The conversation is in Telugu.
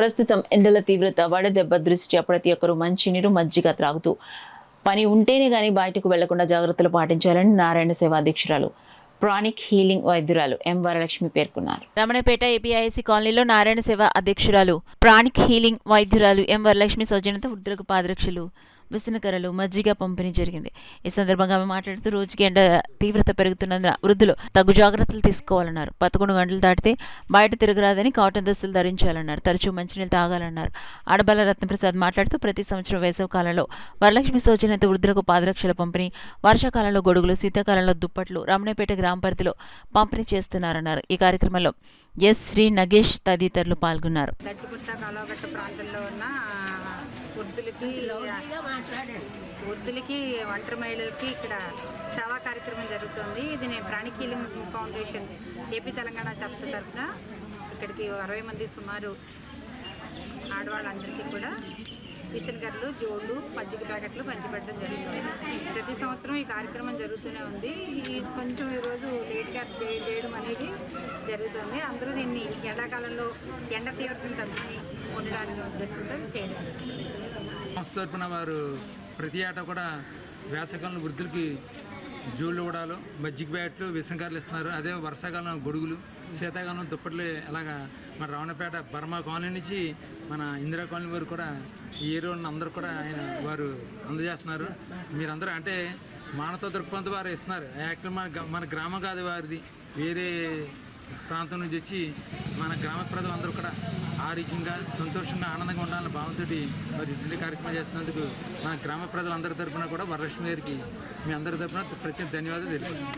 ప్రస్తుతం ఎండల తీవ్రత, వడదెబ్బ దృష్ట్యా ప్రతి ఒక్కరూ మంచినీరు, మజ్జిగ త్రాగుతూ పని ఉంటేనే గానీ బయటకు వెళ్లకుండా జాగ్రత్తలు పాటించాలని నారాయణ సేవ అధ్యక్షురాలు ప్రాణిక్ హీలింగ్ వైద్యురాలు ఎం వరలక్ష్మి పేర్కొన్నారు. రమణపేట ఏపీఐసి కాలనీలో నారాయణ సేవ అధ్యక్షురాలు ప్రాణిక్ హీలింగ్ వైద్యురాలు ఎం వరలక్ష్మి సౌజన్యంతో వృద్ధులకు పాదరక్షలు, విసనకర్రలు, మజ్జిగ పంపిణీ జరిగింది. ఈ సందర్భంగా ఆమె మాట్లాడుతూ రోజుకి ఎండ తీవ్రత పెరుగుతున్నందున వృద్ధులు తగు జాగ్రత్తలు తీసుకోవాలన్నారు. 11 గంటలు దాటితే బయట తిరగరాదని, కాటన్ దుస్తులు ధరించాలన్నారు. తరచూ మంచినీళ్ళు తాగాలన్నారు. ఆడబల్ల రత్నప్రసాద్ మాట్లాడుతూ ప్రతి సంవత్సరం వేసవి కాలంలో వరలక్ష్మి సౌజన్యంతో వృద్ధులకు పాదరక్షల పంపిణీ, వర్షాకాలంలో గొడుగులు, శీతాకాలంలో దుప్పట్లు రామణపేట గ్రామ పరిధిలో పంపిణీ చేస్తున్నారన్నారు. ఈ కార్యక్రమంలో ఎస్ శ్రీ నగేష్ తదితరులు పాల్గొన్నారు. వృద్ధులకి ఒంటరి మహిళలకి ఇక్కడ సేవా కార్యక్రమం జరుగుతుంది. ఇది నేను pranic healing foundation AP Telangana తరఫున ఇక్కడికి 60 మంది సుమారు ఆడవాళ్ళందరికీ కూడా విసనకర్రలు, జోళ్ళు, మజ్జిగ ప్యాకెట్లు పంచిపెట్టడం జరుగుతుంది. ప్రతి సంవత్సరం ఈ కార్యక్రమం జరుగుతూనే ఉంది. కొంచెం ఈరోజు లేట్గా చేయడం అనేది జరుగుతుంది. అందరూ దీన్ని ఎండాకాలంలో ఎండ తీవ్రతను తగ్గి ఉండడానికి ఉద్దేశంతో చేయడం. సంస్థ తరపున వారు ప్రతి ఏటా కూడా వేసవికాలంలో వృద్ధులకి జోళ్ళు ఇవ్వడాలు, మజ్జిగ బ్యాట్లు, విసనకర్రలు ఇస్తున్నారు. అదే వర్షాకాలం గొడుగులు, శీతాకాలం దుప్పట్లు ఇలాగా మన రావణపేట బర్మా కాలనీ నుంచి మన ఇందిరా కాలనీ వరకు కూడా ఈ ఏరియాలో అందరూ కూడా వారు అందజేస్తున్నారు. మీరందరూ అంటే మానవతా దృక్పథంతో వారు ఇస్తున్నారు. యాక్చువల్ మన గ్రామం కాదు వారిది, వేరే ప్రాంతం నుంచి వచ్చి మన గ్రామ ప్రజలందరూ కూడా ఆరోగ్యంగా, సంతోషంగా, ఆనందంగా ఉండాలన్న భావంతో మరి ఇన్ని కార్యక్రమం చేస్తున్నందుకు మన గ్రామ ప్రజలందరి తరఫున కూడా వరలక్ష్మి గారికి మీ అందరి తరఫున ప్రత్యేక ధన్యవాదాలు తెలుపుతున్నాను.